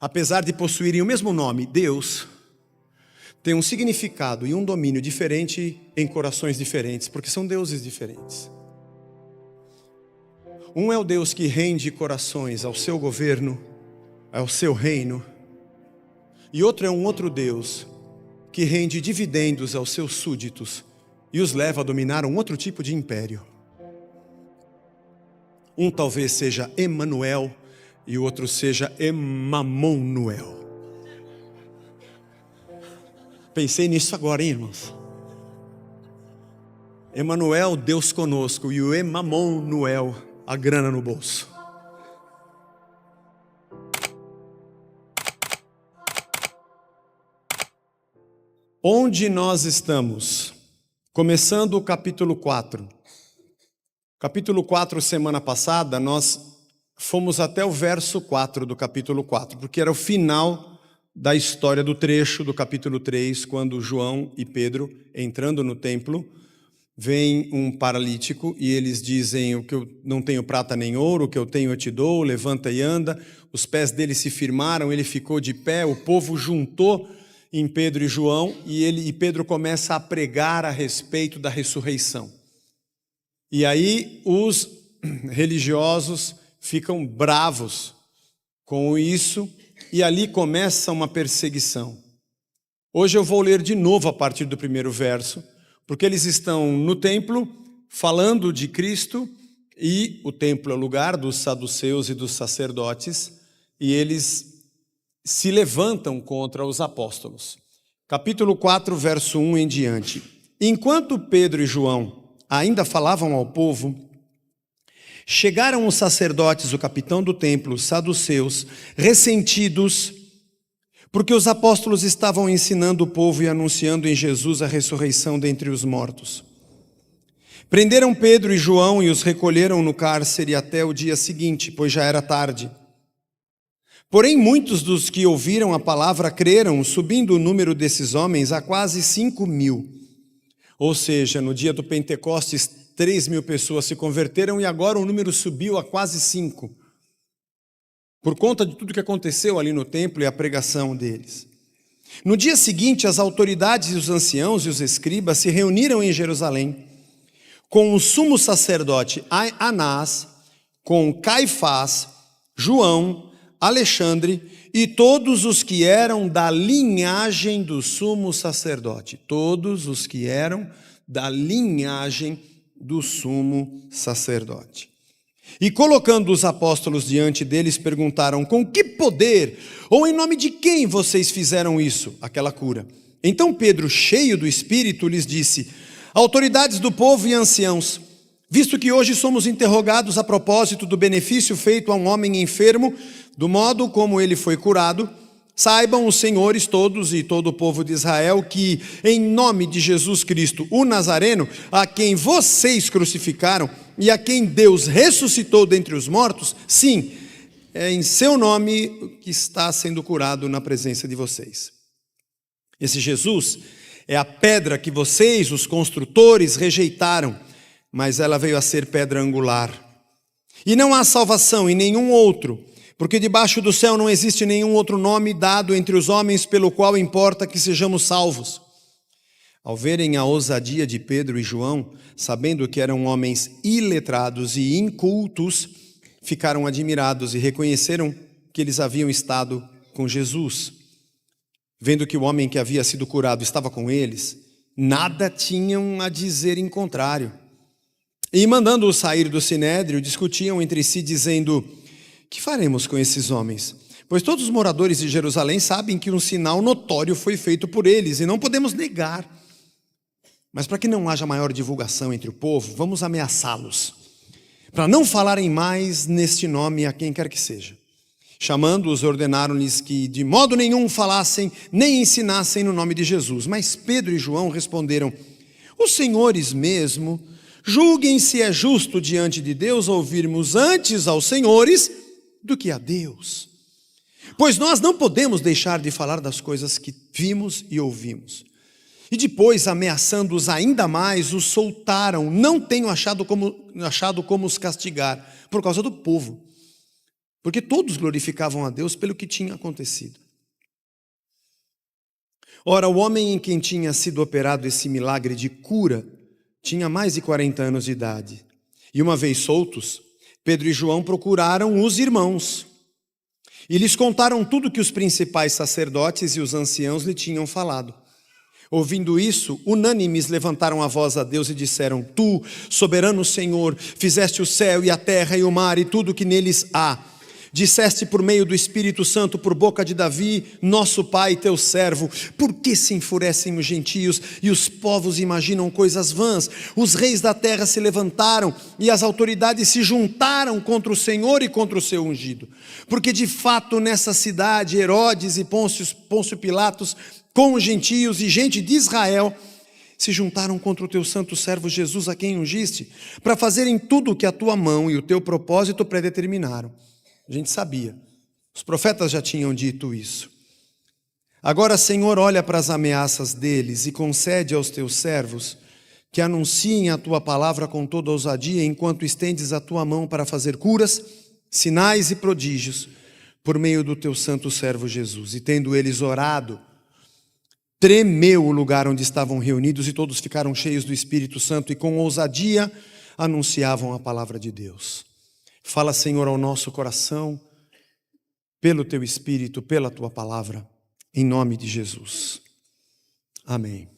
apesar de possuírem o mesmo nome, Deus, tem um significado e um domínio diferente em corações diferentes, porque são deuses diferentes. Um é o Deus que rende corações ao seu governo, ao seu reino, e outro é um outro Deus que rende dividendos aos seus súditos e os leva a dominar um outro tipo de império. Um talvez seja Emanuel e o outro seja Emamonuel. Pensei nisso agora, hein, irmãos? Emanuel, Deus conosco, e o Emamonuel, a grana no bolso. Onde nós estamos? Começando o capítulo 4. Capítulo 4, semana passada, nós fomos até o verso 4 do capítulo 4, porque era o final da história do trecho do capítulo 3, quando João e Pedro, entrando no templo, vem um paralítico e eles dizem: o que eu não tenho prata nem ouro, o que eu tenho eu te dou, levanta e anda. Os pés dele se firmaram, ele ficou de pé, o povo juntou em Pedro e João e Pedro começa a pregar a respeito da ressurreição. E aí os religiosos ficam bravos com isso e ali começa uma perseguição. Hoje eu vou ler de novo a partir do primeiro verso, porque eles estão no templo falando de Cristo e o templo é o lugar dos saduceus e dos sacerdotes e eles se levantam contra os apóstolos. Capítulo 4, verso 1 em diante. Enquanto Pedro e João ainda falavam ao povo, chegaram os sacerdotes, o capitão do templo, os saduceus, ressentidos, porque os apóstolos estavam ensinando o povo e anunciando em Jesus a ressurreição dentre os mortos. Prenderam Pedro e João e os recolheram no cárcere até o dia seguinte, pois já era tarde. Porém, muitos dos que ouviram a palavra creram, subindo o número desses homens a quase 5.000. Ou seja, no dia do Pentecostes, 3.000 pessoas se converteram e agora o número subiu a quase 5. Por conta de tudo que aconteceu ali no templo e a pregação deles. No dia seguinte, as autoridades e os anciãos e os escribas se reuniram em Jerusalém, com o sumo sacerdote Anás, com Caifás, João, Alexandre e todos os que eram da linhagem do sumo sacerdote. Todos os que eram da linhagem do sumo sacerdote. E colocando os apóstolos diante deles, perguntaram: com que poder ou em nome de quem vocês fizeram isso, aquela cura? Então Pedro, cheio do Espírito, lhes disse: autoridades do povo e anciãos, visto que hoje somos interrogados a propósito do benefício feito a um homem enfermo, do modo como ele foi curado, saibam os senhores todos e todo o povo de Israel que, em nome de Jesus Cristo, o Nazareno, a quem vocês crucificaram e a quem Deus ressuscitou dentre os mortos, sim, é em seu nome que está sendo curado na presença de vocês. Esse Jesus é a pedra que vocês, os construtores, rejeitaram, mas ela veio a ser pedra angular. E não há salvação em nenhum outro, porque debaixo do céu não existe nenhum outro nome dado entre os homens pelo qual importa que sejamos salvos. Ao verem a ousadia de Pedro e João, sabendo que eram homens iletrados e incultos, ficaram admirados e reconheceram que eles haviam estado com Jesus. Vendo que o homem que havia sido curado estava com eles, nada tinham a dizer em contrário. E mandando-os sair do sinédrio, discutiam entre si, dizendo: que faremos com esses homens? Pois todos os moradores de Jerusalém sabem que um sinal notório foi feito por eles, e não podemos negar. Mas para que não haja maior divulgação entre o povo, vamos ameaçá-los, para não falarem mais neste nome a quem quer que seja. Chamando-os, ordenaram-lhes que de modo nenhum falassem, nem ensinassem no nome de Jesus. Mas Pedro e João responderam: os senhores mesmo julguem se é justo diante de Deus ouvirmos antes aos senhores do que a Deus. Pois nós não podemos deixar de falar das coisas que vimos e ouvimos. E depois, ameaçando-os ainda mais, os soltaram. Não tenho achado como os castigar, por causa do povo. porque todos glorificavam a Deus pelo que tinha acontecido. Ora, o homem em quem tinha sido operado esse milagre de cura tinha mais de 40 anos de idade. E uma vez soltos, Pedro e João procuraram os irmãos e lhes contaram tudo que os principais sacerdotes e os anciãos lhe tinham falado. Ouvindo isso, unânimes levantaram a voz a Deus e disseram: Tu, soberano Senhor, fizeste o céu e a terra e o mar e tudo que neles há. Disseste por meio do Espírito Santo, por boca de Davi, nosso pai, teu servo: por que se enfurecem os gentios e os povos imaginam coisas vãs? Os reis da terra se levantaram e as autoridades se juntaram contra o Senhor e contra o seu ungido. Porque de fato nessa cidade Herodes e Pôncio Pilatos, com os gentios e gente de Israel, se juntaram contra o teu santo servo Jesus, a quem ungiste, para fazerem tudo o que a tua mão e o teu propósito predeterminaram. A gente sabia, os profetas já tinham dito isso. Agora, Senhor, olha para as ameaças deles e concede aos teus servos que anunciem a tua palavra com toda ousadia, enquanto estendes a tua mão para fazer curas, sinais e prodígios, por meio do teu santo servo Jesus. E tendo eles orado, tremeu o lugar onde estavam reunidos e todos ficaram cheios do Espírito Santo e com ousadia anunciavam a palavra de Deus. Fala, Senhor, ao nosso coração, pelo teu Espírito, pela tua palavra, em nome de Jesus. Amém.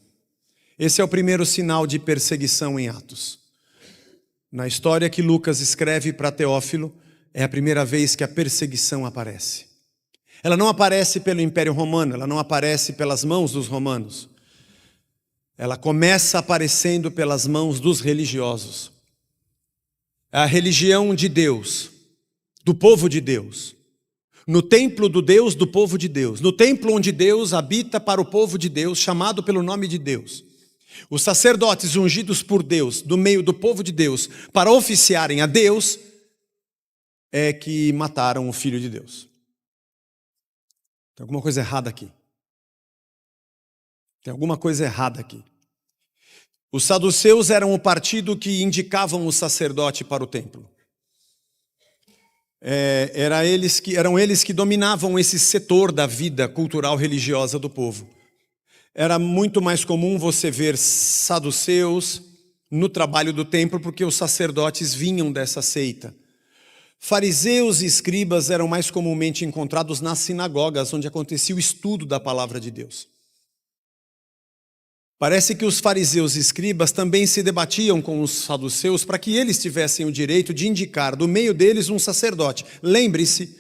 Esse é o primeiro sinal de perseguição em Atos. Na história que Lucas escreve para Teófilo, é a primeira vez que a perseguição aparece. Ela não aparece pelo Império Romano, ela não aparece pelas mãos dos romanos. Ela começa aparecendo pelas mãos dos religiosos. A religião de Deus, do povo de Deus, no templo do Deus do povo de Deus, no templo onde Deus habita para o povo de Deus, chamado pelo nome de Deus. Os sacerdotes ungidos por Deus, do meio do povo de Deus, para oficiarem a Deus, é que mataram o Filho de Deus. Tem alguma coisa errada aqui. Tem alguma coisa errada aqui. Os saduceus eram o partido que indicavam o sacerdote para o templo. Eram eles que dominavam esse setor da vida cultural religiosa do povo. Era muito mais comum você ver saduceus no trabalho do templo, porque os sacerdotes vinham dessa seita. Fariseus e escribas eram mais comumente encontrados nas sinagogas, onde acontecia o estudo da palavra de Deus. Parece que os fariseus e escribas também se debatiam com os saduceus para que eles tivessem o direito de indicar do meio deles um sacerdote. Lembre-se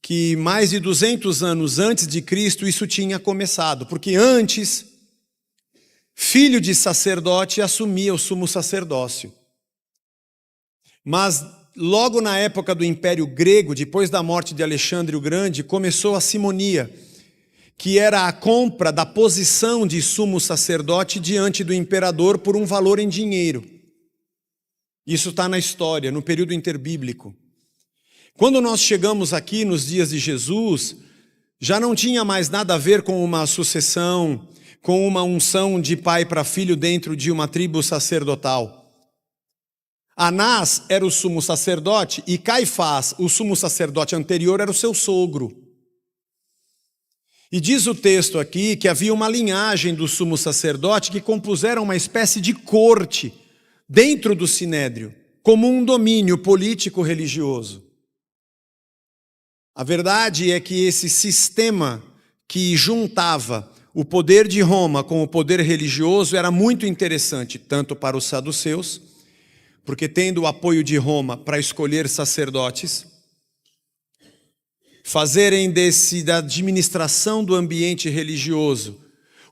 que mais de 200 anos antes de Cristo isso tinha começado, porque antes, filho de sacerdote assumia o sumo sacerdócio. Mas logo na época do Império Grego, depois da morte de Alexandre o Grande, começou a simonia, que era a compra da posição de sumo sacerdote diante do imperador por um valor em dinheiro. Isso está na história, no período interbíblico. Quando nós chegamos aqui nos dias de Jesus, já não tinha mais nada a ver com uma sucessão, com uma unção de pai para filho dentro de uma tribo sacerdotal. Anás era o sumo sacerdote e Caifás, o sumo sacerdote anterior, era o seu sogro. E diz o texto aqui que havia uma linhagem do sumo sacerdote que compuseram uma espécie de corte dentro do sinédrio, como um domínio político-religioso. A verdade é que esse sistema que juntava o poder de Roma com o poder religioso era muito interessante, tanto para os saduceus, porque tendo o apoio de Roma para escolher sacerdotes, fazerem da administração do ambiente religioso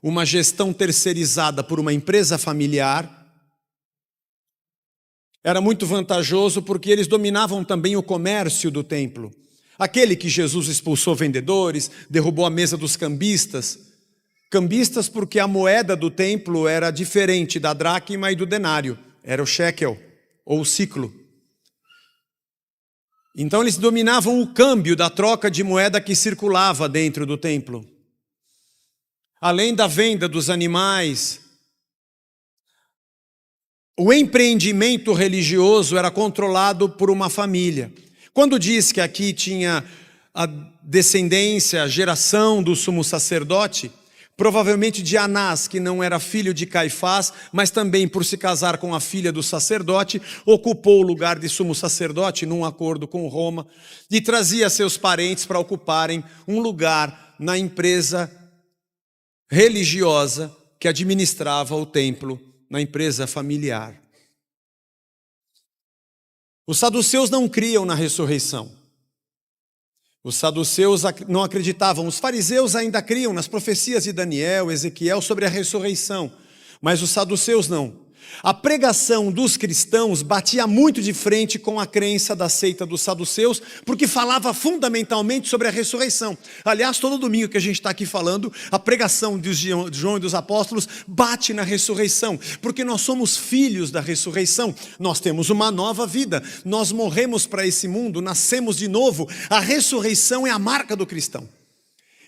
uma gestão terceirizada por uma empresa familiar, era muito vantajoso porque eles dominavam também o comércio do templo. Aquele que Jesus expulsou vendedores, derrubou a mesa dos cambistas. Cambistas porque a moeda do templo era diferente da dracma e do denário, era o shekel ou o siclo. Então eles dominavam o câmbio da troca de moeda que circulava dentro do templo. Além da venda dos animais, o empreendimento religioso era controlado por uma família. Quando diz que aqui tinha a descendência, a geração do sumo sacerdote, provavelmente de Anás, que não era filho de Caifás, mas também por se casar com a filha do sacerdote, ocupou o lugar de sumo sacerdote num acordo com Roma e trazia seus parentes para ocuparem um lugar na empresa religiosa que administrava o templo, na empresa familiar. Os saduceus não criam na ressurreição. Os saduceus não acreditavam, os fariseus ainda criam nas profecias de Daniel, Ezequiel sobre a ressurreição, mas os saduceus não. A pregação dos cristãos batia muito de frente com a crença da seita dos saduceus, porque falava fundamentalmente sobre a ressurreição. Aliás, todo domingo que a gente está aqui falando, a pregação de João e dos apóstolos bate na ressurreição, porque nós somos filhos da ressurreição, nós temos uma nova vida, nós morremos para esse mundo, nascemos de novo, a ressurreição é a marca do cristão.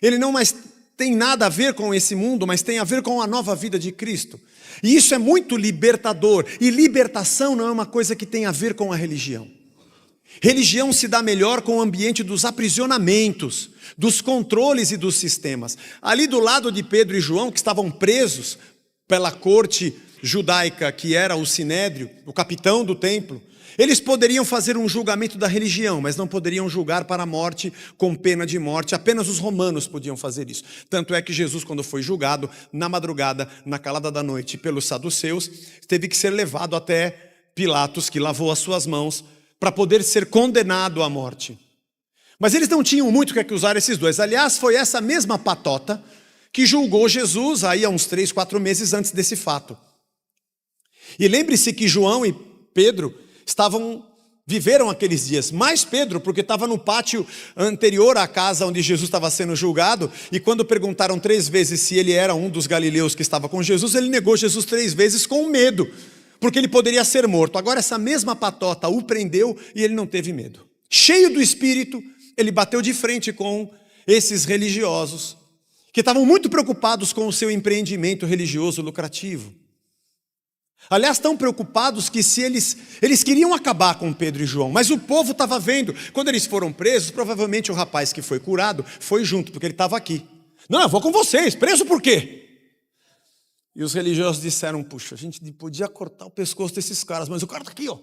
Ele não mais tem nada a ver com esse mundo, mas tem a ver com a nova vida de Cristo. E isso é muito libertador. E libertação não é uma coisa que tem a ver com a religião. Religião se dá melhor com o ambiente dos aprisionamentos, dos controles e dos sistemas. Ali do lado de Pedro e João, que estavam presos pela corte judaica, que era o Sinédrio, o capitão do templo, eles poderiam fazer um julgamento da religião, mas não poderiam julgar para a morte com pena de morte. Apenas os romanos podiam fazer isso. Tanto é que Jesus, quando foi julgado, na madrugada, na calada da noite, pelos saduceus, teve que ser levado até Pilatos, que lavou as suas mãos, para poder ser condenado à morte. Mas eles não tinham muito o que usar esses dois. Aliás, foi essa mesma patota que julgou Jesus aí há uns 3, 4 meses antes desse fato. E lembre-se que João e Pedro viveram aqueles dias, mais Pedro, porque estava no pátio anterior à casa onde Jesus estava sendo julgado, e quando perguntaram 3 vezes se ele era um dos galileus que estava com Jesus, ele negou Jesus 3 vezes com medo, porque ele poderia ser morto. Agora essa mesma patota o prendeu e ele não teve medo. Cheio do Espírito, ele bateu de frente com esses religiosos, que estavam muito preocupados com o seu empreendimento religioso lucrativo. Aliás, tão preocupados que se eles queriam acabar com Pedro e João, mas o povo estava vendo. Quando eles foram presos, provavelmente o rapaz que foi curado foi junto, porque ele estava aqui. Não, eu vou com vocês, preso por quê? E os religiosos disseram, puxa, a gente podia cortar o pescoço desses caras, mas o cara está aqui, ó.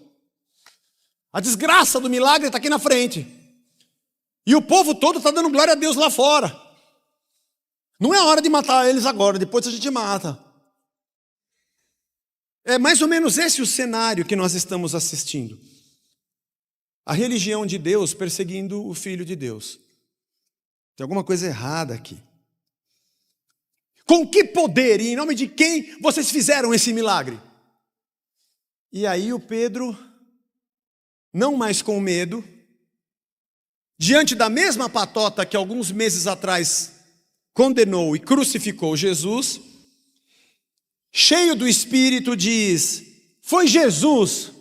A desgraça do milagre está aqui na frente. E o povo todo está dando glória a Deus lá fora. Não é hora de matar eles agora, depois a gente mata. É mais ou menos esse o cenário que nós estamos assistindo. A religião de Deus perseguindo o Filho de Deus. Tem alguma coisa errada aqui. Com que poder e em nome de quem vocês fizeram esse milagre? E aí o Pedro, não mais com medo, diante da mesma patota que alguns meses atrás condenou e crucificou Jesus, cheio do Espírito, diz: foi Jesus,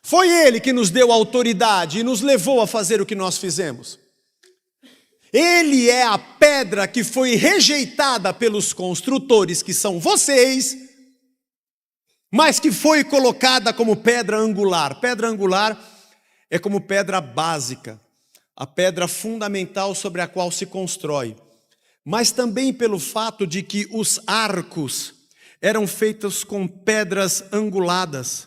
foi Ele que nos deu autoridade e nos levou a fazer o que nós fizemos. Ele é a pedra que foi rejeitada pelos construtores, que são vocês, mas que foi colocada como pedra angular. Pedra angular é como pedra básica, a pedra fundamental sobre a qual se constrói. Mas também pelo fato de que os arcos eram feitos com pedras anguladas,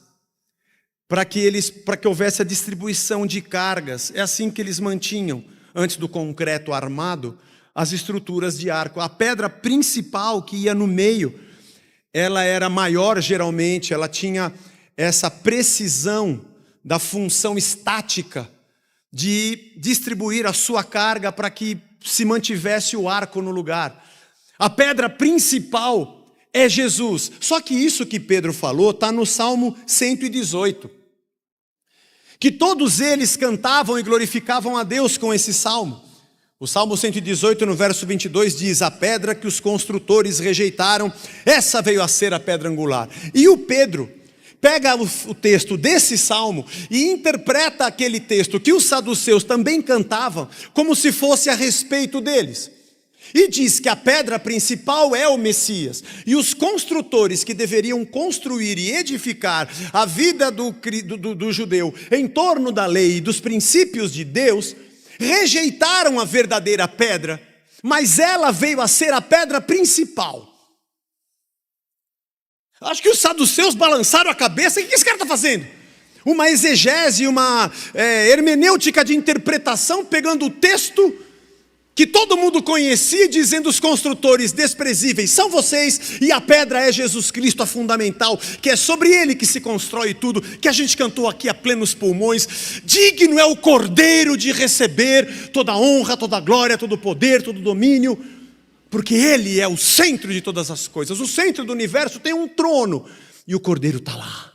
para que houvesse a distribuição de cargas. É assim que eles mantinham, antes do concreto armado, as estruturas de arco. A pedra principal que ia no meio, ela era maior geralmente, ela tinha essa precisão da função estática de distribuir a sua carga para que se mantivesse o arco no lugar. A pedra principal é Jesus. Só que isso que Pedro falou está no Salmo 118. Que todos eles cantavam e glorificavam a Deus com esse salmo. O Salmo 118, no verso 22, diz: a pedra que os construtores rejeitaram, essa veio a ser a pedra angular. E o Pedro pega o texto desse salmo e interpreta aquele texto que os saduceus também cantavam como se fosse a respeito deles. E diz que a pedra principal é o Messias. E os construtores que deveriam construir e edificar a vida do judeu em torno da lei e dos princípios de Deus, rejeitaram a verdadeira pedra, mas ela veio a ser a pedra principal. Acho que os saduceus balançaram a cabeça. O que esse cara está fazendo? Uma exegese, uma hermenêutica de interpretação, pegando o texto que todo mundo conhecia, dizendo os construtores desprezíveis são vocês, e a pedra é Jesus Cristo, a fundamental, que é sobre ele que se constrói tudo, que a gente cantou aqui a plenos pulmões. Digno é o Cordeiro de receber toda a honra, toda a glória, todo o poder, todo o domínio, porque ele é o centro de todas as coisas. O centro do universo tem um trono, e o Cordeiro está lá.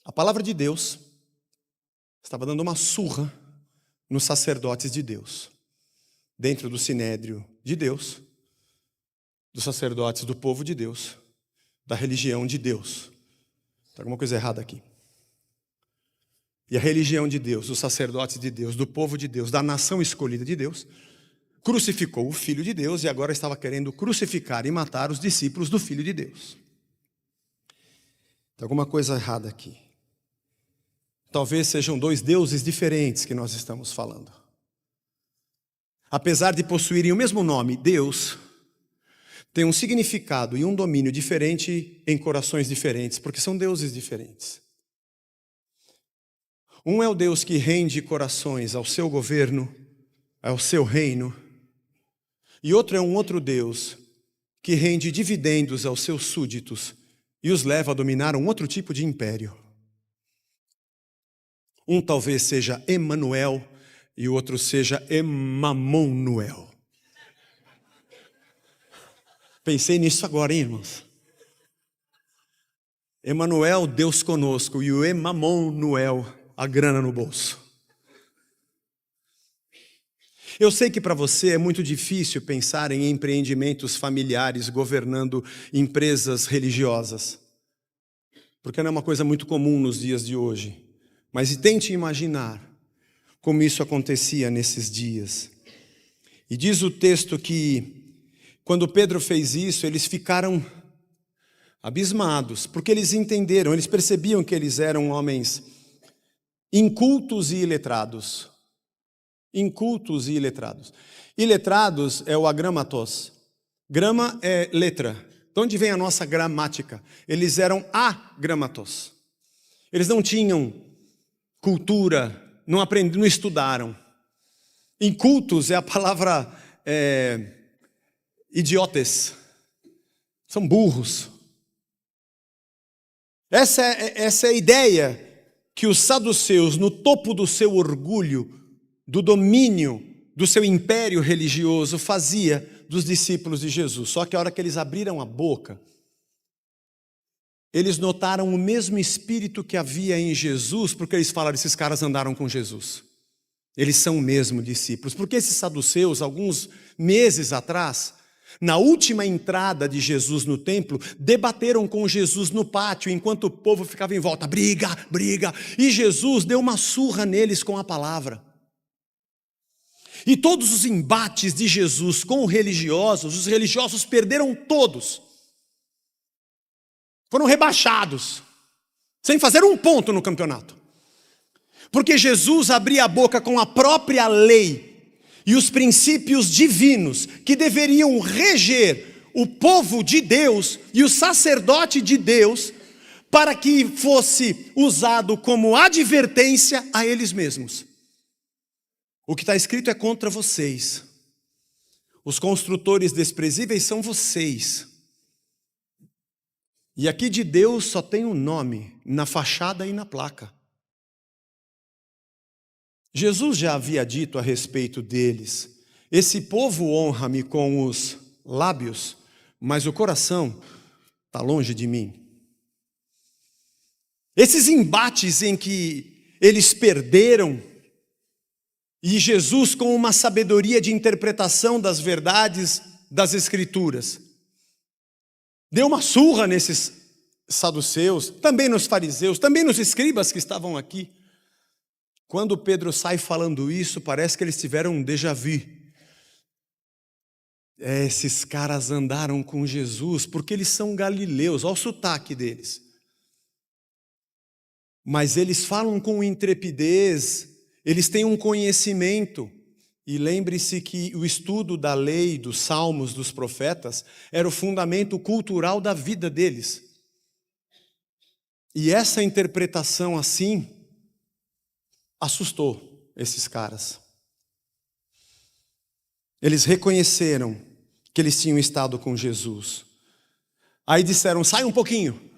A palavra de Deus estava dando uma surra nos sacerdotes de Deus, dentro do sinédrio de Deus, dos sacerdotes do povo de Deus, da religião de Deus. Tem alguma coisa errada aqui. E a religião de Deus, os sacerdotes de Deus, do povo de Deus, da nação escolhida de Deus, crucificou o Filho de Deus e agora estava querendo crucificar e matar os discípulos do Filho de Deus. Tem alguma coisa errada aqui. Talvez sejam dois deuses diferentes que nós estamos falando. Apesar de possuírem o mesmo nome, Deus tem um significado e um domínio diferente em corações diferentes, porque são deuses diferentes. Um é o Deus que rende corações ao seu governo, ao seu reino, e outro é um outro Deus que rende dividendos aos seus súditos e os leva a dominar um outro tipo de império. Um talvez seja Emanuel e o outro seja Emamonuel. Pensei nisso agora, hein, irmãos? Emanuel, Deus conosco, e o Emamonuel, a grana no bolso. Eu sei que para você é muito difícil pensar em empreendimentos familiares governando empresas religiosas, porque não é uma coisa muito comum nos dias de hoje. Mas tente imaginar como isso acontecia nesses dias. E diz o texto que, quando Pedro fez isso, eles ficaram abismados, porque eles entenderam, eles percebiam que eles eram homens incultos e iletrados. Incultos e iletrados. Iletrados é o agramatos. Grama é letra. De onde vem a nossa gramática? Eles eram agramatos. Eles não tinham cultura, não aprenderam, não estudaram. Incultos é a palavra idiotes. São burros. Essa é a ideia que os saduceus, no topo do seu orgulho, do domínio do seu império religioso, fazia dos discípulos de Jesus. Só que a hora que eles abriram a boca, eles notaram o mesmo espírito que havia em Jesus, porque eles falaram, esses caras andaram com Jesus. Eles são mesmo discípulos. Porque esses saduceus, alguns meses atrás, na última entrada de Jesus no templo, debateram com Jesus no pátio, enquanto o povo ficava em volta, briga, briga. E Jesus deu uma surra neles com a palavra. E todos os embates de Jesus com os religiosos perderam todos. Foram rebaixados, sem fazer um ponto no campeonato. Porque Jesus abria a boca com a própria lei e os princípios divinos que deveriam reger o povo de Deus e o sacerdote de Deus, para que fosse usado como advertência a eles mesmos. O que está escrito é contra vocês. Os construtores desprezíveis são vocês. E aqui de Deus só tem um nome, na fachada e na placa. Jesus já havia dito a respeito deles, esse povo honra-me com os lábios, mas o coração está longe de mim. Esses embates em que eles perderam, e Jesus, com uma sabedoria de interpretação das verdades das Escrituras, deu uma surra nesses saduceus, também nos fariseus, também nos escribas que estavam aqui. Quando Pedro sai falando isso, parece que eles tiveram um déjà vu. Esses caras andaram com Jesus porque eles são galileus, olha o sotaque deles. Mas eles falam com intrepidez, eles têm um conhecimento. E lembre-se que o estudo da lei, dos salmos, dos profetas, era o fundamento cultural da vida deles. E essa interpretação assim assustou esses caras. Eles reconheceram que eles tinham estado com Jesus. Aí disseram, sai um pouquinho.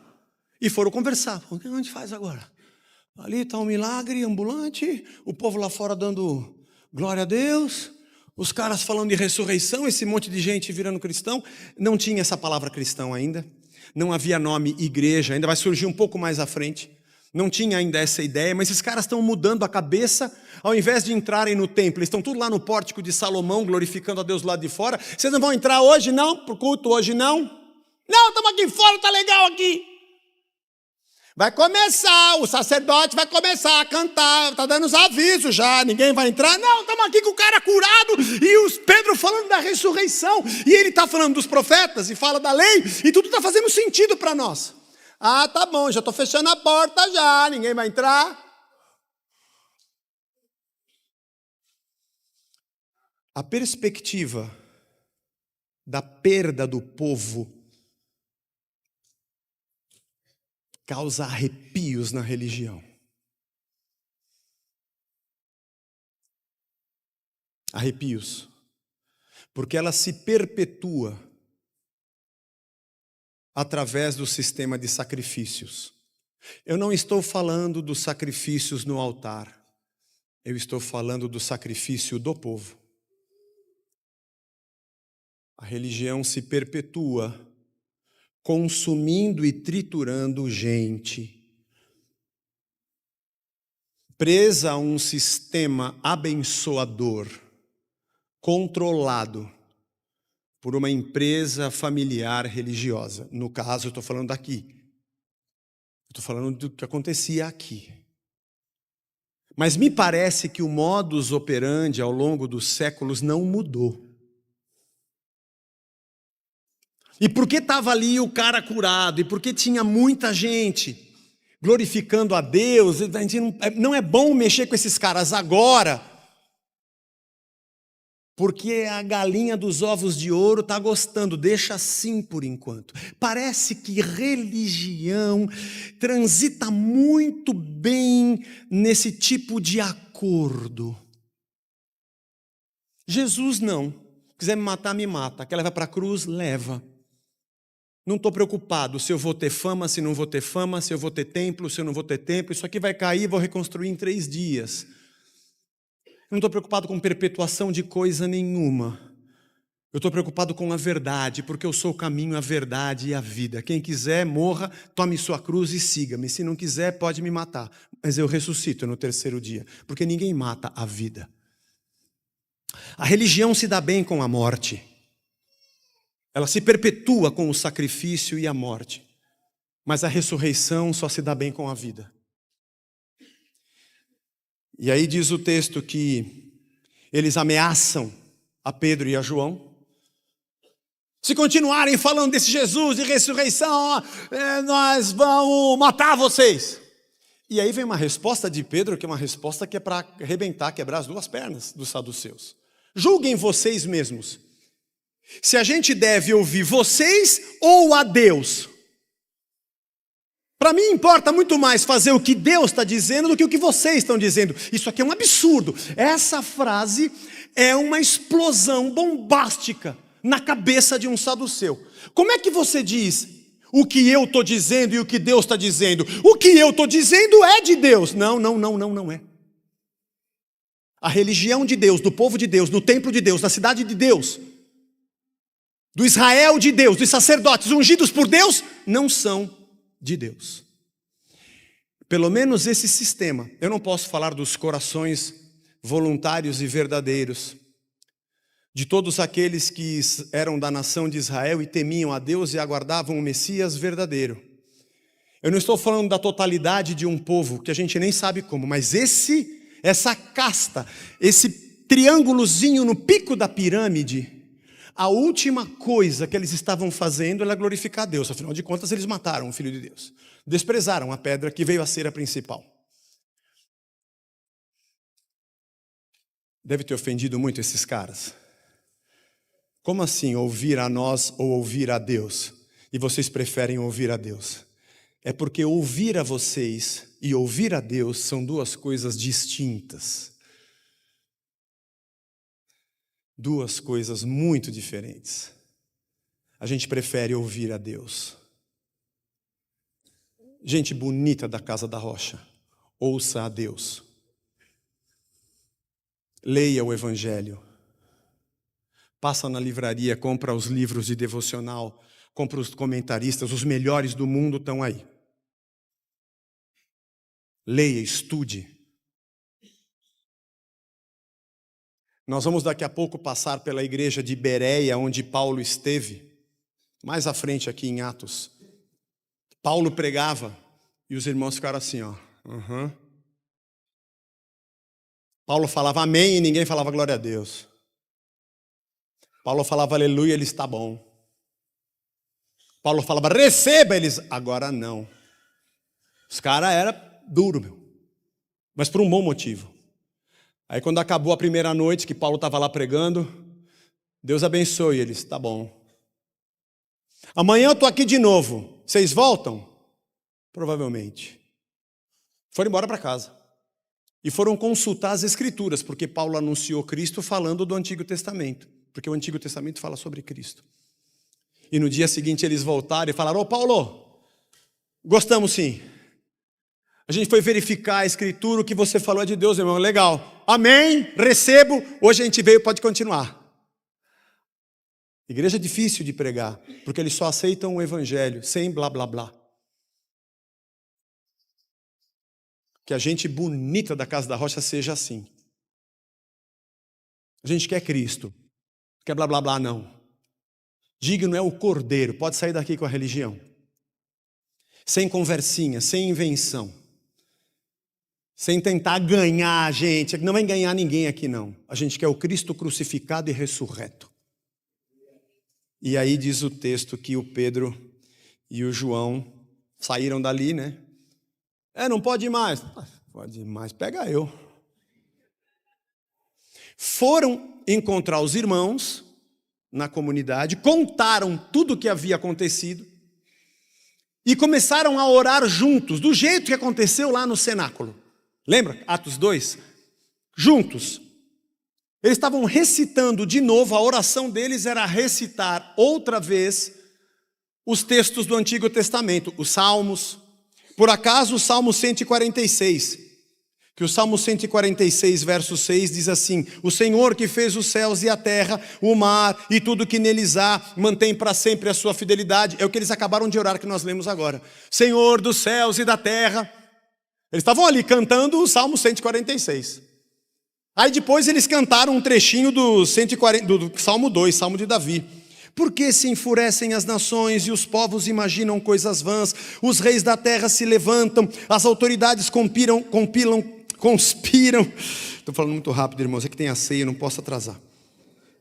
E foram conversar. O que a gente faz agora? Ali está um milagre ambulante, o povo lá fora dando glória a Deus, os caras falando de ressurreição, esse monte de gente virando cristão. Não tinha essa palavra cristão ainda, não havia nome igreja, ainda vai surgir um pouco mais à frente. Não tinha ainda essa ideia, mas esses caras estão mudando a cabeça. Ao invés de entrarem no templo, eles estão tudo lá no pórtico de Salomão, glorificando a Deus do lado de fora. Vocês não vão entrar hoje não? Para o culto hoje não? Não, estamos aqui fora, está legal aqui. Vai começar, o sacerdote vai começar a cantar, está dando os avisos já, ninguém vai entrar. Não, estamos aqui com o cara curado, e os Pedro falando da ressurreição, e ele está falando dos profetas, e fala da lei, e tudo está fazendo sentido para nós. Ah, tá bom, já estou fechando a porta já, ninguém vai entrar. A perspectiva da perda do povo causa arrepios na religião. Arrepios. Porque ela se perpetua através do sistema de sacrifícios. Eu não estou falando dos sacrifícios no altar. Eu estou falando do sacrifício do povo. A religião se perpetua consumindo e triturando gente, presa a um sistema abençoador, controlado por uma empresa familiar religiosa. No caso, eu estou falando daqui. Eu estou falando do que acontecia aqui. Mas me parece que o modus operandi ao longo dos séculos não mudou. E porque estava ali o cara curado, e porque tinha muita gente glorificando a Deus, não é bom mexer com esses caras agora, porque a galinha dos ovos de ouro está gostando, deixa assim por enquanto. Parece que religião transita muito bem nesse tipo de acordo. Jesus não. Quiser me matar, me mata. Quer levar para a cruz? Leva. Não estou preocupado se eu vou ter fama, se não vou ter fama, se eu vou ter templo, se eu não vou ter templo. Isso aqui vai cair e vou reconstruir em 3 dias. Eu não estou preocupado com perpetuação de coisa nenhuma. Eu estou preocupado com a verdade, porque eu sou o caminho, a verdade e a vida. Quem quiser, morra, tome sua cruz e siga-me. Se não quiser, pode me matar. Mas eu ressuscito no 3º dia, porque ninguém mata a vida. A religião se dá bem com a morte. Ela se perpetua com o sacrifício e a morte. Mas a ressurreição só se dá bem com a vida. E aí diz o texto que eles ameaçam a Pedro e a João. Se continuarem falando desse Jesus de ressurreição, nós vamos matar vocês. E aí vem uma resposta de Pedro, que é uma resposta que é para arrebentar, quebrar as 2 pernas dos saduceus. Julguem vocês mesmos. Se a gente deve ouvir vocês ou a Deus. Para mim importa muito mais fazer o que Deus está dizendo do que o que vocês estão dizendo. Isso aqui é um absurdo. Essa frase é uma explosão bombástica na cabeça de um saduceu. Como é que você diz o que eu estou dizendo e o que Deus está dizendo? O que eu estou dizendo é de Deus. Não é. A religião de Deus, do povo de Deus, no templo de Deus, na cidade de Deus, do Israel de Deus, dos sacerdotes ungidos por Deus, não são de Deus. Pelo menos esse sistema. Eu não posso falar dos corações voluntários e verdadeiros, de todos aqueles que eram da nação de Israel e temiam a Deus e aguardavam o Messias verdadeiro. Eu não estou falando da totalidade de um povo, que a gente nem sabe como, mas esse essa casta, esse triângulozinho no pico da pirâmide, a última coisa que eles estavam fazendo era glorificar a Deus. Afinal de contas, eles mataram o Filho de Deus. Desprezaram a pedra que veio a ser a principal. Deve ter ofendido muito esses caras. Como assim ouvir a nós ou ouvir a Deus? E vocês preferem ouvir a Deus? É porque ouvir a vocês e ouvir a Deus são duas coisas distintas. Duas coisas muito diferentes. A gente prefere ouvir a Deus. Gente bonita da Casa da Rocha, ouça a Deus. Leia o Evangelho. Passa na livraria, compra os livros de devocional, compra os comentaristas, os melhores do mundo estão aí. Leia, estude. Nós vamos daqui a pouco passar pela igreja de Bereia, onde Paulo esteve, mais à frente aqui em Atos. Paulo pregava e os irmãos ficaram assim, ó. Uhum. Paulo falava amém e ninguém falava glória a Deus. Paulo falava aleluia, ele está bom. Paulo falava receba, eles agora não. Os caras eram duros, meu. Mas por um bom motivo. Aí quando acabou a primeira noite que Paulo estava lá pregando, Deus abençoe eles, tá bom. Amanhã eu estou aqui de novo, vocês voltam? Provavelmente. Foram embora para casa. E foram consultar as Escrituras, porque Paulo anunciou Cristo falando do Antigo Testamento. Porque o Antigo Testamento fala sobre Cristo. E no dia seguinte eles voltaram e falaram, ô Paulo, gostamos sim. A gente foi verificar a Escritura, o que você falou é de Deus, irmão, legal. Amém, recebo, hoje a gente veio, pode continuar. Igreja é difícil de pregar, porque eles só aceitam o Evangelho, sem blá blá blá. Que a gente bonita da Casa da Rocha seja assim. A gente quer Cristo, não quer blá blá blá não. Digno é o Cordeiro, pode sair daqui com a religião. Sem conversinha, sem invenção. Sem tentar ganhar a gente, não vai ganhar ninguém aqui não. A gente quer o Cristo crucificado e ressurreto. E aí diz o texto que o Pedro e o João saíram dali, né? Não pode ir mais. Pode ir mais, pega eu. Foram encontrar os irmãos na comunidade, contaram tudo o que havia acontecido e começaram a orar juntos, do jeito que aconteceu lá no cenáculo. Lembra? Atos 2? Juntos. Eles estavam recitando de novo, a oração deles era recitar outra vez os textos do Antigo Testamento, os Salmos. Por acaso o Salmo 146, que o Salmo 146, verso 6 diz assim, o Senhor que fez os céus e a terra, o mar e tudo que neles há, mantém para sempre a sua fidelidade. É o que eles acabaram de orar que nós lemos agora. Senhor dos céus e da terra. Eles estavam ali cantando o Salmo 146. Aí depois eles cantaram um trechinho do Salmo 2, Salmo de Davi. Por que se enfurecem as nações e os povos imaginam coisas vãs? Os reis da terra se levantam, as autoridades conspiram. Estou falando muito rápido, irmãos, é que tem a ceia, não posso atrasar.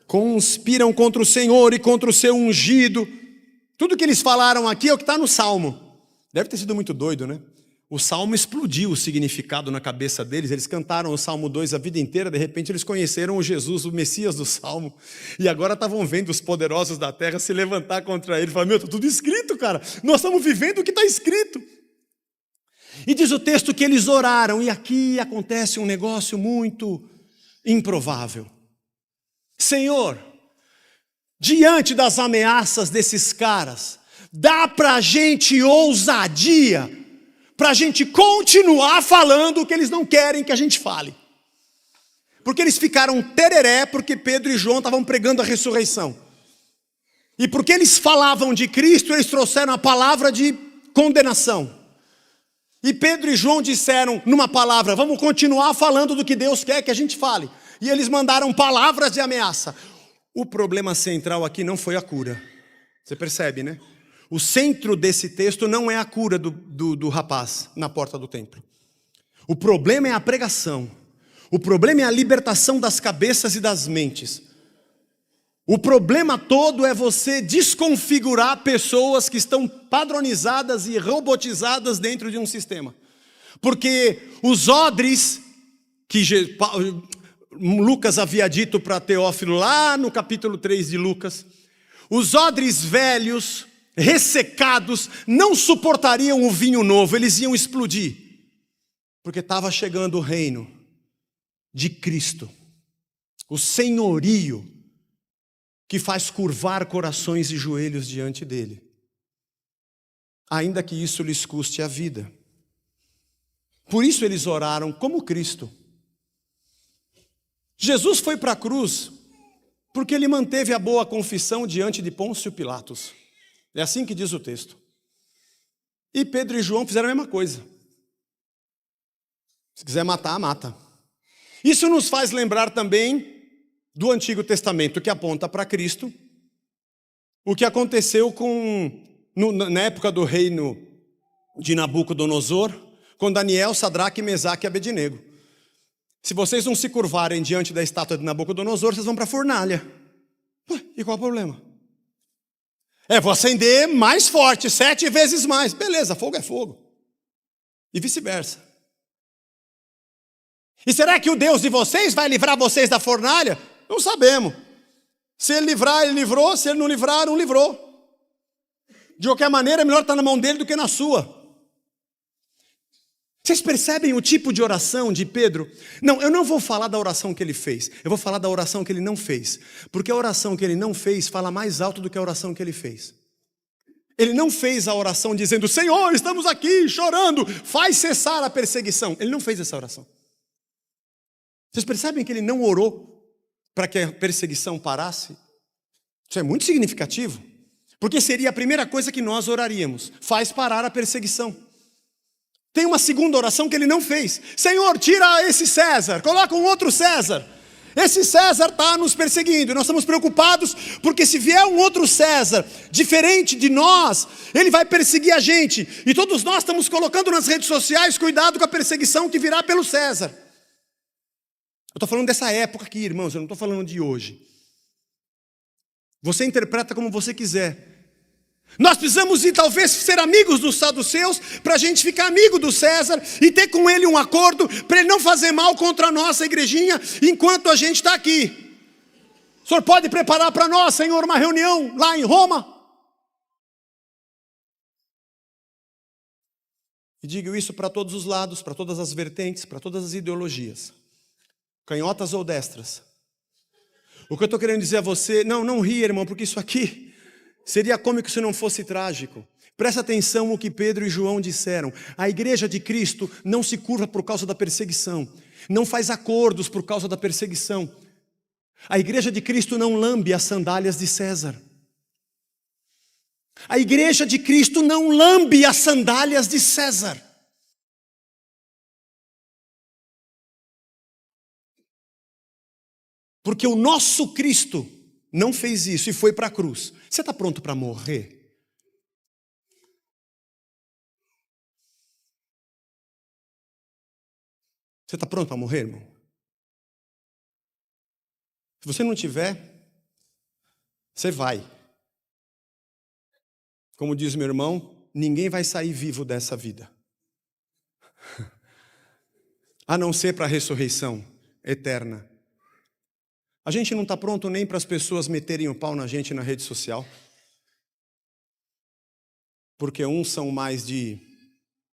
Conspiram contra o Senhor e contra o seu ungido. Tudo que eles falaram aqui é o que está no Salmo. Deve ter sido muito doido, né? O Salmo explodiu o significado na cabeça deles, eles cantaram o Salmo 2 a vida inteira, de repente eles conheceram o Jesus, o Messias do Salmo, e agora estavam vendo os poderosos da terra se levantar contra ele, falaram, está tudo escrito, cara, nós estamos vivendo o que está escrito. E diz o texto que eles oraram, e aqui acontece um negócio muito improvável. Senhor, diante das ameaças desses caras, dá para a gente ousadia, para a gente continuar falando o que eles não querem que a gente fale. Porque eles ficaram tereré, porque Pedro e João estavam pregando a ressurreição. E porque eles falavam de Cristo, eles trouxeram a palavra de condenação. E Pedro e João disseram numa palavra, vamos continuar falando do que Deus quer que a gente fale. E eles mandaram palavras de ameaça. O problema central aqui não foi a cura. Você percebe, né? O centro desse texto não é a cura do rapaz na porta do templo. O problema é a pregação. O problema é a libertação das cabeças e das mentes. O problema todo é você desconfigurar pessoas que estão padronizadas e robotizadas dentro de um sistema. Porque os odres que Lucas havia dito para Teófilo lá no capítulo 3 de Lucas, os odres velhos, ressecados, não suportariam o vinho novo, eles iam explodir. Porque estava chegando o reino de Cristo, o senhorio, que faz curvar corações e joelhos diante dele, ainda que isso lhes custe a vida. Por isso eles oraram como Cristo. Jesus foi para a cruz porque ele manteve a boa confissão diante de Pôncio Pilatos. É assim que diz o texto. E Pedro e João fizeram a mesma coisa. Se quiser matar, mata. Isso nos faz lembrar também do Antigo Testamento, que aponta para Cristo, o que aconteceu na época do reino de Nabucodonosor, com Daniel, Sadraque, Mesaque e Abednego. Se vocês não se curvarem diante da estátua de Nabucodonosor, vocês vão para a fornalha. Ué, e qual é o problema? Vou acender mais forte, 7 vezes mais. Beleza, fogo é fogo. E vice-versa. E será que o Deus de vocês vai livrar vocês da fornalha? Não sabemos. Se ele livrar, ele livrou. Se ele não livrar, não livrou. De qualquer maneira, é melhor estar na mão dele do que na sua. Vocês percebem o tipo de oração de Pedro? Não, eu não vou falar da oração que ele fez. Eu vou falar da oração que ele não fez. Porque a oração que ele não fez fala mais alto do que a oração que ele fez. Ele não fez a oração dizendo: Senhor, estamos aqui chorando, faz cessar a perseguição. Ele não fez essa oração. Vocês percebem que ele não orou para que a perseguição parasse? Isso é muito significativo. Porque seria a primeira coisa que nós oraríamos: faz parar a perseguição. Tem uma segunda oração que ele não fez: Senhor, tira esse César, coloca um outro César. Esse César está nos perseguindo, nós estamos preocupados, porque se vier um outro César, diferente de nós, ele vai perseguir a gente. E todos nós estamos colocando nas redes sociais: cuidado com a perseguição que virá pelo César. Eu estou falando dessa época aqui, irmãos, eu não estou falando de hoje. Você interpreta como você quiser. Nós precisamos ir talvez ser amigos dos saduceus, para a gente ficar amigo do César e ter com ele um acordo, para ele não fazer mal contra a nossa igrejinha enquanto a gente está aqui. O senhor pode preparar para nós, Senhor, uma reunião lá em Roma? E digo isso para todos os lados, para todas as vertentes, para todas as ideologias, canhotas ou destras. O que eu estou querendo dizer a você: não ria, irmão, porque isso aqui seria cômico se não fosse trágico. Presta atenção no que Pedro e João disseram. A igreja de Cristo não se curva por causa da perseguição, não faz acordos por causa da perseguição. A igreja de Cristo não lambe as sandálias de César. A igreja de Cristo não lambe as sandálias de César. Porque o nosso Cristo não fez isso e foi para a cruz. Você está pronto para morrer? Você está pronto para morrer, irmão? Se você não tiver, você vai. Como diz meu irmão, ninguém vai sair vivo dessa vida. A não ser para a ressurreição eterna. A gente não está pronto nem para as pessoas meterem o pau na gente na rede social. Porque uns são mais de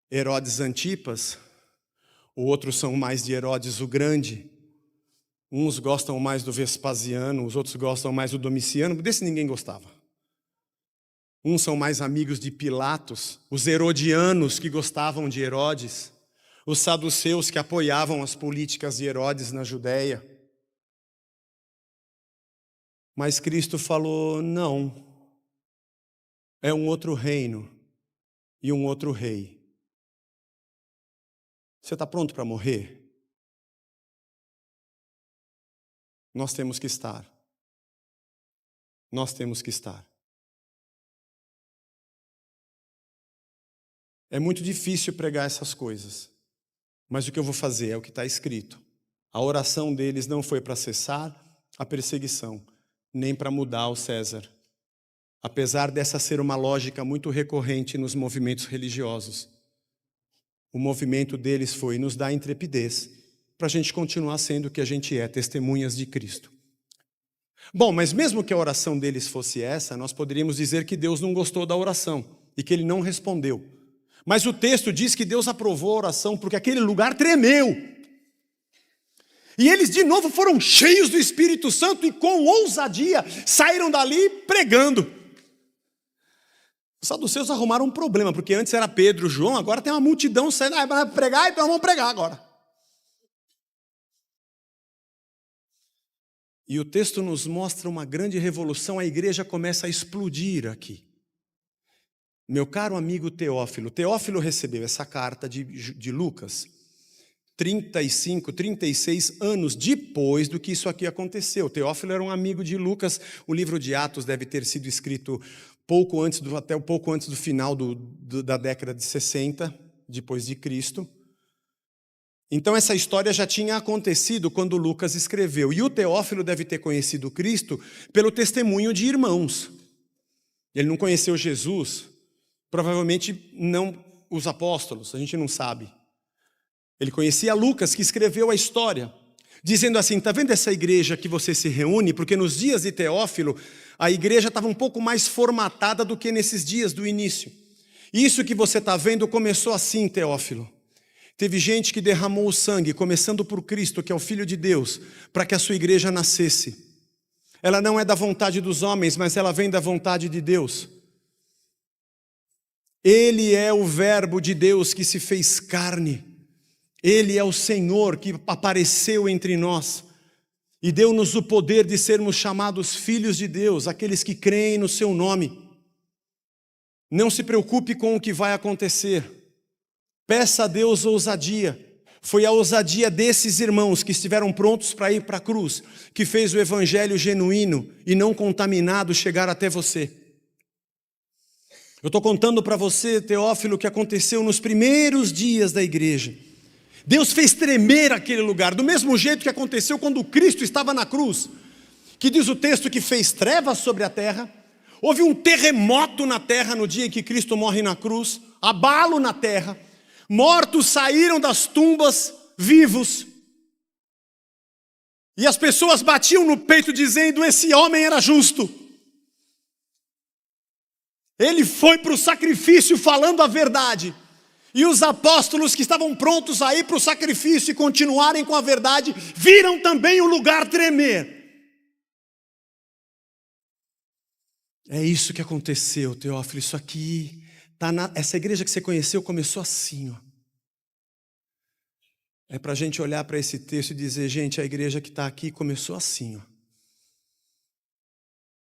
Herodes Antipas, outros são mais de Herodes o Grande. Uns gostam mais do Vespasiano, os outros gostam mais do Domiciano. Desse ninguém gostava. Uns são mais amigos de Pilatos, os herodianos que gostavam de Herodes, os saduceus que apoiavam as políticas de Herodes na Judéia. Mas Cristo falou: não, é um outro reino e um outro rei. Você está pronto para morrer? Nós temos que estar. Nós temos que estar. É muito difícil pregar essas coisas, mas o que eu vou fazer é o que está escrito. A oração deles não foi para cessar a perseguição, nem para mudar o César. Apesar dessa ser uma lógica muito recorrente nos movimentos religiosos, o movimento deles foi nos dar intrepidez para a gente continuar sendo o que a gente é, testemunhas de Cristo. Bom, mas mesmo que a oração deles fosse essa, nós poderíamos dizer que Deus não gostou da oração e que Ele não respondeu. Mas o texto diz que Deus aprovou a oração porque aquele lugar tremeu. E eles de novo foram cheios do Espírito Santo e com ousadia saíram dali pregando. Os saduceus arrumaram um problema, porque antes era Pedro, João, agora tem uma multidão saindo, vai pregar, então vamos pregar agora. E o texto nos mostra uma grande revolução, a igreja começa a explodir aqui. Meu caro amigo Teófilo recebeu essa carta de Lucas 35, 36 anos depois do que isso aqui aconteceu. Teófilo era um amigo de Lucas, o livro de Atos deve ter sido escrito até um pouco antes do final da década de 60, depois de Cristo. Então essa história já tinha acontecido quando Lucas escreveu. E o Teófilo deve ter conhecido Cristo pelo testemunho de irmãos. Ele não conheceu Jesus, provavelmente não os apóstolos, a gente não sabe. Ele conhecia Lucas, que escreveu a história, dizendo assim, está vendo essa igreja que você se reúne? Porque nos dias de Teófilo, a igreja estava um pouco mais formatada do que nesses dias do início. Isso que você está vendo começou assim, Teófilo. Teve gente que derramou o sangue, começando por Cristo, que é o Filho de Deus, para que a sua igreja nascesse. Ela não é da vontade dos homens, mas ela vem da vontade de Deus. Ele é o Verbo de Deus que se fez carne. Ele é o Senhor que apareceu entre nós e deu-nos o poder de sermos chamados filhos de Deus, aqueles que creem no seu nome. Não se preocupe com o que vai acontecer. Peça a Deus ousadia. Foi a ousadia desses irmãos que estiveram prontos para ir para a cruz, que fez o evangelho genuíno e não contaminado chegar até você. Eu estou contando para você, Teófilo, o que aconteceu nos primeiros dias da igreja. Deus fez tremer aquele lugar, do mesmo jeito que aconteceu quando Cristo estava na cruz, que diz o texto que fez trevas sobre a terra, houve um terremoto na terra no dia em que Cristo morre na cruz, abalo na terra, mortos saíram das tumbas vivos, e as pessoas batiam no peito dizendo, esse homem era justo, ele foi para o sacrifício falando a verdade. E os apóstolos que estavam prontos a ir para o sacrifício e continuarem com a verdade, viram também o lugar tremer. É isso que aconteceu, Teófilo. Isso aqui, essa igreja que você conheceu começou assim. Ó. É para a gente olhar para esse texto e dizer, gente, a igreja que está aqui começou assim. Ó.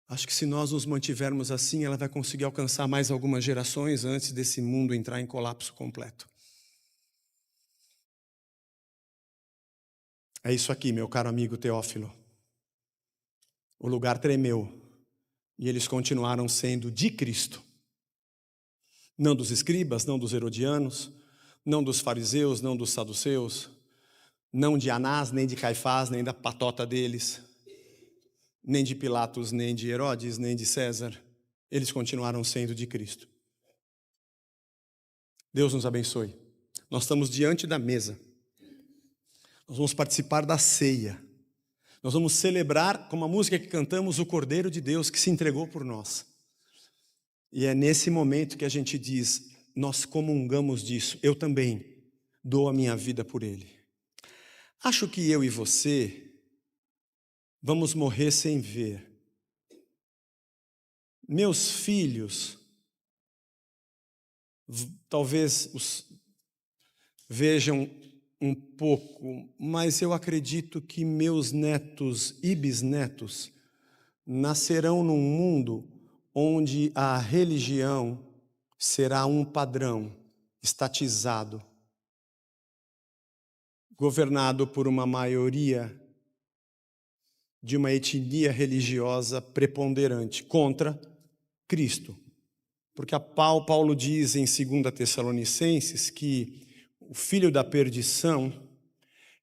Acho que se nós nos mantivermos assim, ela vai conseguir alcançar mais algumas gerações antes desse mundo entrar em colapso completo. É isso aqui, meu caro amigo Teófilo. O lugar tremeu e eles continuaram sendo de Cristo. Não dos escribas, não dos herodianos, não dos fariseus, não dos saduceus, não de Anás, nem de Caifás, nem da patota deles, nem de Pilatos, nem de Herodes, nem de César. Eles continuaram sendo de Cristo. Deus nos abençoe. Nós estamos diante da mesa. Nós vamos participar da ceia. Nós vamos celebrar, com a música que cantamos, o Cordeiro de Deus que se entregou por nós. E é nesse momento que a gente diz, nós comungamos disso. Eu também dou a minha vida por Ele. Acho que eu e você vamos morrer sem ver. Meus filhos, talvez os vejam um pouco, mas eu acredito que meus netos e bisnetos nascerão num mundo onde a religião será um padrão estatizado, governado por uma maioria de uma etnia religiosa preponderante contra Cristo. Porque Paulo diz em 2 Tessalonicenses que o filho da perdição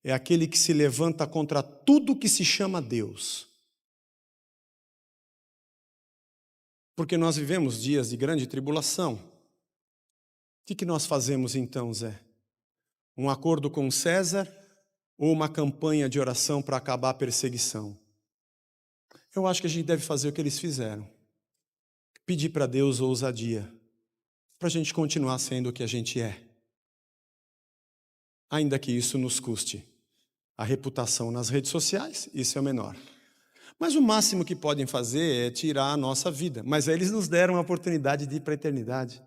é aquele que se levanta contra tudo que se chama Deus. Porque nós vivemos dias de grande tribulação. O que nós fazemos então, Zé? Um acordo com César ou uma campanha de oração para acabar a perseguição? Eu acho que a gente deve fazer o que eles fizeram. Pedir para Deus ousadia, para a gente continuar sendo o que a gente é. Ainda que isso nos custe a reputação nas redes sociais, isso é o menor. Mas o máximo que podem fazer é tirar a nossa vida. Mas eles nos deram a oportunidade de ir para a eternidade.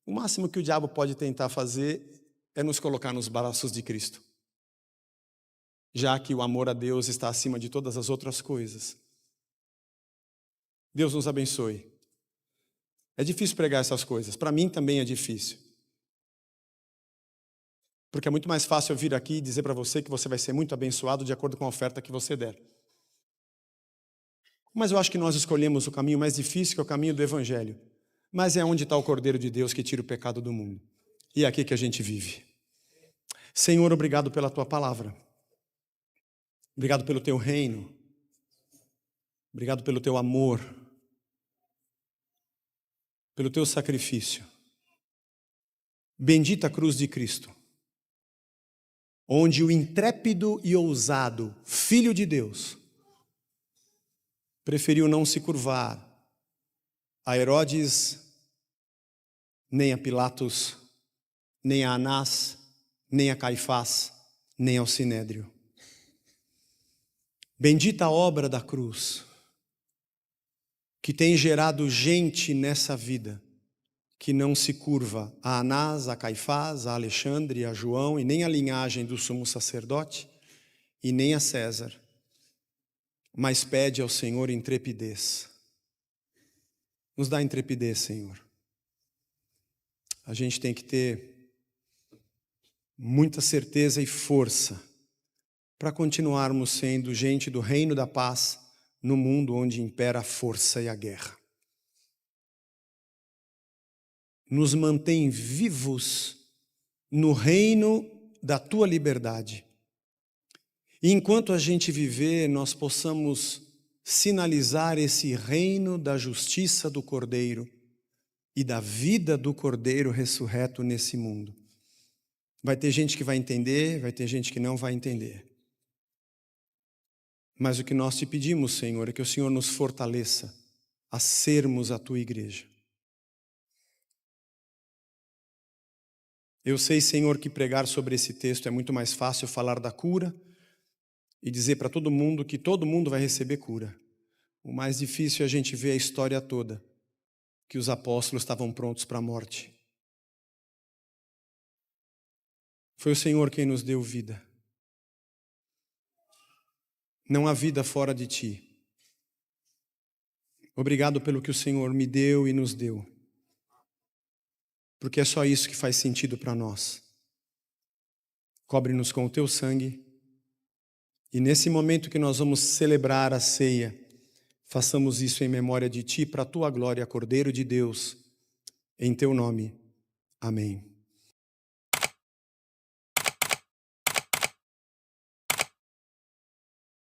O máximo que o diabo pode tentar fazer é nos colocar nos braços de Cristo, já que o amor a Deus está acima de todas as outras coisas. Deus nos abençoe. É difícil pregar essas coisas, para mim também é difícil. Porque é muito mais fácil eu vir aqui e dizer para você que você vai ser muito abençoado de acordo com a oferta que você der. Mas eu acho que nós escolhemos o caminho mais difícil, que é o caminho do Evangelho. Mas é onde está o Cordeiro de Deus que tira o pecado do mundo. E é aqui que a gente vive. Senhor, obrigado pela Tua palavra. Obrigado pelo Teu reino. Obrigado pelo Teu amor. Pelo Teu sacrifício. Bendita a cruz de Cristo, onde o intrépido e ousado Filho de Deus preferiu não se curvar a Herodes, nem a Pilatos, nem a Anás, nem a Caifás, nem ao Sinédrio. Bendita a obra da cruz, que tem gerado gente nessa vida que não se curva a Anás, a Caifás, a Alexandre, a João e nem a linhagem do sumo sacerdote e nem a César, mas pede ao Senhor intrepidez. Nos dá intrepidez, Senhor. A gente tem que ter muita certeza e força para continuarmos sendo gente do reino da paz no mundo onde impera a força e a guerra. Nos mantém vivos no reino da Tua liberdade. E enquanto a gente viver, nós possamos sinalizar esse reino da justiça do Cordeiro e da vida do Cordeiro ressurreto nesse mundo. Vai ter gente que vai entender, vai ter gente que não vai entender. Mas o que nós te pedimos, Senhor, é que o Senhor nos fortaleça a sermos a Tua igreja. Eu sei, Senhor, que pregar sobre esse texto é muito mais fácil falar da cura e dizer para todo mundo que todo mundo vai receber cura. O mais difícil é a gente ver a história toda, que os apóstolos estavam prontos para a morte. Foi o Senhor quem nos deu vida. Não há vida fora de Ti. Obrigado pelo que o Senhor me deu e nos deu. Porque é só isso que faz sentido para nós. Cobre-nos com o Teu sangue. E nesse momento que nós vamos celebrar a ceia, façamos isso em memória de Ti, para a Tua glória, Cordeiro de Deus, em Teu nome. Amém.